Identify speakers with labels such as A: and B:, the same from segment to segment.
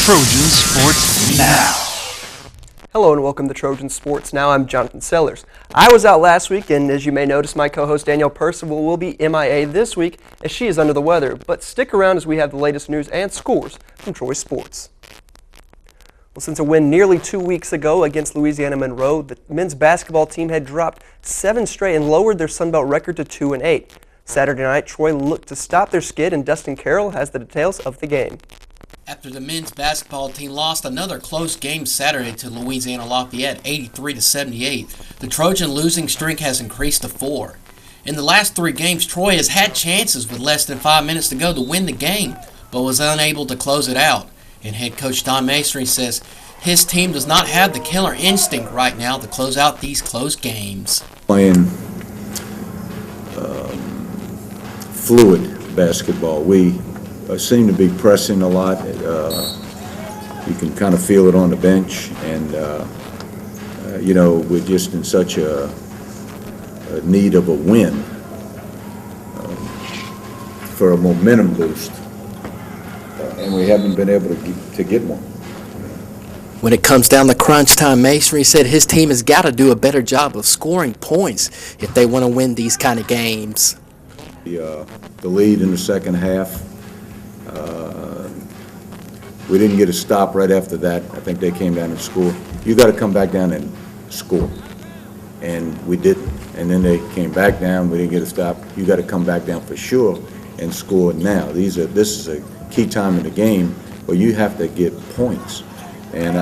A: Trojan Sports Now.
B: Hello and welcome to Trojan Sports Now. I'm Jonathan Sellers. I was out last week, and as you may notice, my co-host Danielle Percival will be MIA this week as she is under the weather. But stick around as we have the latest news and scores from Troy Sports. Well, since a win nearly 2 weeks ago against Louisiana Monroe, the men's basketball team had dropped 7 straight and lowered their Sun Belt record to 2-8. Saturday night, Troy looked to stop their skid, and Dustin Carroll has the details of the game.
C: After the men's basketball team lost another close game Saturday to Louisiana Lafayette 83-78, the Trojan losing streak has increased to 4. In the last 3 games, Troy has had chances with less than 5 minutes to go to win the game, but was unable to close it out. And head coach Don Masry says his team does not have the killer instinct right now to close out these close games.
D: Playing fluid basketball. We seem to be pressing a lot. You can kind of feel it on the bench, and we're just in such a need of a win for a momentum boost, and we haven't been able to get one.
C: When it comes down to crunch time, Masry said his team has got to do a better job of scoring points if they want to win these kind of games.
D: The lead in the second half, we didn't get a stop right after that. I think they came down and scored. You got to come back down and score, and we didn't. And then they came back down. We didn't get a stop. You got to come back down for sure and score now. This is a key time in the game where you have to get points, and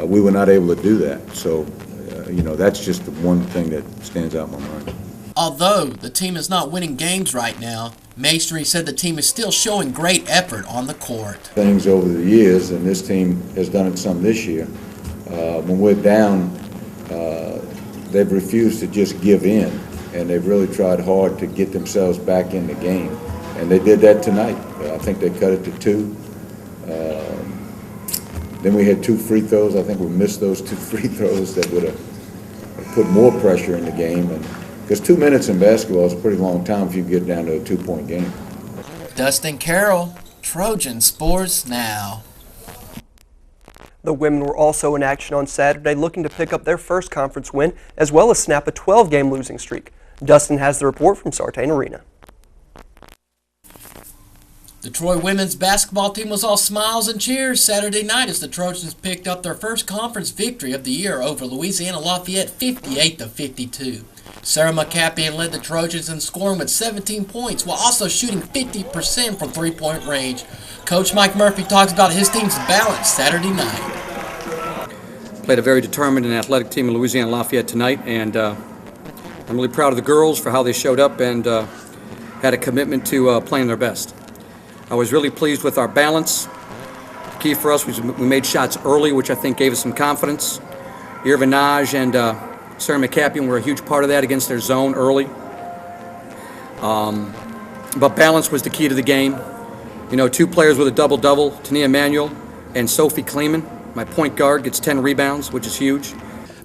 D: we were not able to do that. So, that's just the one thing that stands out in my mind.
C: Although the team is not winning games right now, Masry said the team is still showing great effort on the court.
D: Things over the years, and this team has done it some this year. When we're down, they've refused to just give in, and they've really tried hard to get themselves back in the game. And they did that tonight. I think they cut it to 2. Then we had 2 free throws. I think we missed those 2 free throws that would have put more pressure in the game. Because 2 minutes in basketball is a pretty long time if you get down to a 2-point game.
C: Dustin Carroll, Trojan Sports Now.
B: The women were also in action on Saturday, looking to pick up their first conference win, as well as snap a 12-game losing streak. Dustin has the report from Sartain Arena.
C: The Troy women's basketball team was all smiles and cheers Saturday night as the Trojans picked up their first conference victory of the year over Louisiana Lafayette 58-52. Sarah McCapian led the Trojans in scoring with 17 points while also shooting 50% from three-point range. Coach Mike Murphy talks about his team's balance Saturday night.
E: Played a very determined and athletic team in Louisiana Lafayette tonight, and I'm really proud of the girls for how they showed up and had a commitment to playing their best. I was really pleased with our balance. The key for us was we made shots early, which I think gave us some confidence. Irvin Naj and Sarah McCapian were a huge part of that against their zone early. But balance was the key to the game. 2 players with a double-double, Tania Manuel and Sophie Kleeman. My point guard gets 10 rebounds, which is huge.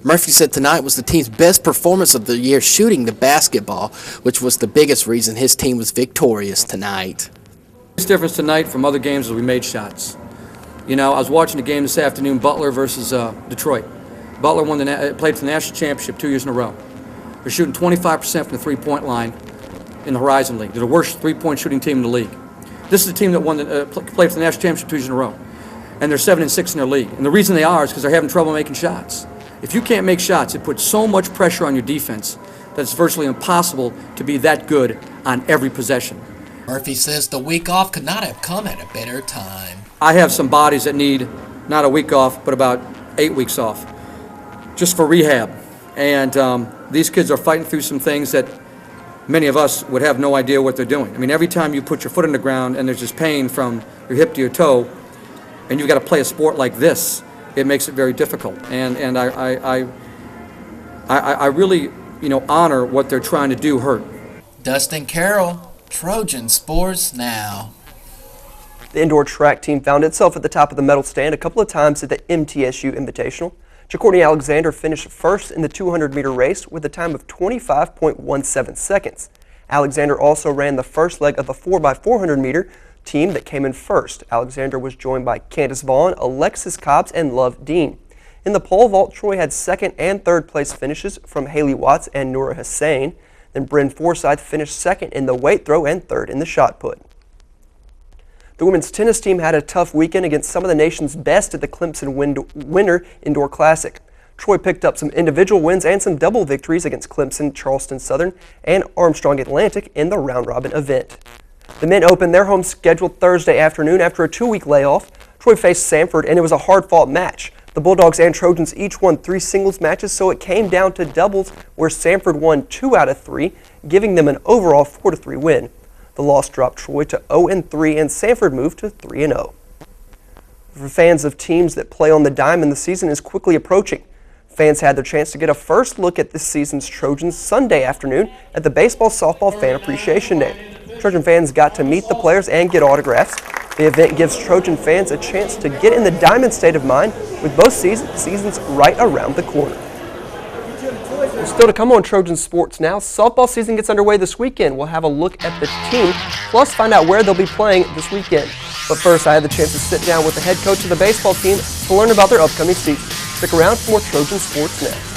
C: Murphy said tonight was the team's best performance of the year shooting the basketball, which was the biggest reason his team was victorious tonight.
E: The difference tonight from other games is we made shots. I was watching the game this afternoon, Butler versus Detroit. Butler played for the national championship 2 years in a row. They're shooting 25% from the three-point line in the Horizon League. They're the worst three-point shooting team in the league. This is a team that played for the national championship 2 years in a row, and they're 7-6 in their league. And the reason they are is because they're having trouble making shots. If you can't make shots, it puts so much pressure on your defense that it's virtually impossible to be that good on every possession.
C: Murphy says the week off could not have come at a better time.
E: I have some bodies that need not a week off, but about 8 weeks off, just for rehab. And these kids are fighting through some things that many of us would have no idea what they're doing. I mean, every time you put your foot in the ground and there's this pain from your hip to your toe, and you've got to play a sport like this, it makes it very difficult. And I really, honor what they're trying to do hurt.
C: Dustin Carroll, Trojan Sports Now.
B: The indoor track team found itself at the top of the medal stand a couple of times at the MTSU Invitational. Jacourtney Alexander finished first in the 200-meter race with a time of 25.17 seconds. Alexander also ran the first leg of the 4x400 meter team that came in first. Alexander was joined by Candace Vaughn, Alexis Cobbs, and Love Dean. In the pole vault, Troy had second and third place finishes from Haley Watts and Noura Hussein. Then Bryn Forsyth finished second in the weight throw and third in the shot put. The women's tennis team had a tough weekend against some of the nation's best at the Clemson Winter Indoor Classic. Troy picked up some individual wins and some double victories against Clemson, Charleston Southern, and Armstrong Atlantic in the round-robin event. The men opened their home schedule Thursday afternoon after a 2-week layoff. Troy faced Samford, and it was a hard-fought match. The Bulldogs and Trojans each won 3 singles matches, so it came down to doubles, where Samford won 2 out of 3, giving them an overall 4-3 win. The loss dropped Troy to 0-3, and Samford moved to 3-0. For fans of teams that play on the diamond, the season is quickly approaching. Fans had their chance to get a first look at this season's Trojans Sunday afternoon at the Baseball-Softball Fan Appreciation Day. Trojan fans got to meet the players and get autographs. The event gives Trojan fans a chance to get in the diamond state of mind with both seasons right around the corner. Still to come on Trojan Sports Now, softball season gets underway this weekend. We'll have a look at the team, plus find out where they'll be playing this weekend. But first, I had the chance to sit down with the head coach of the baseball team to learn about their upcoming season. Stick around for more Trojan Sports Now.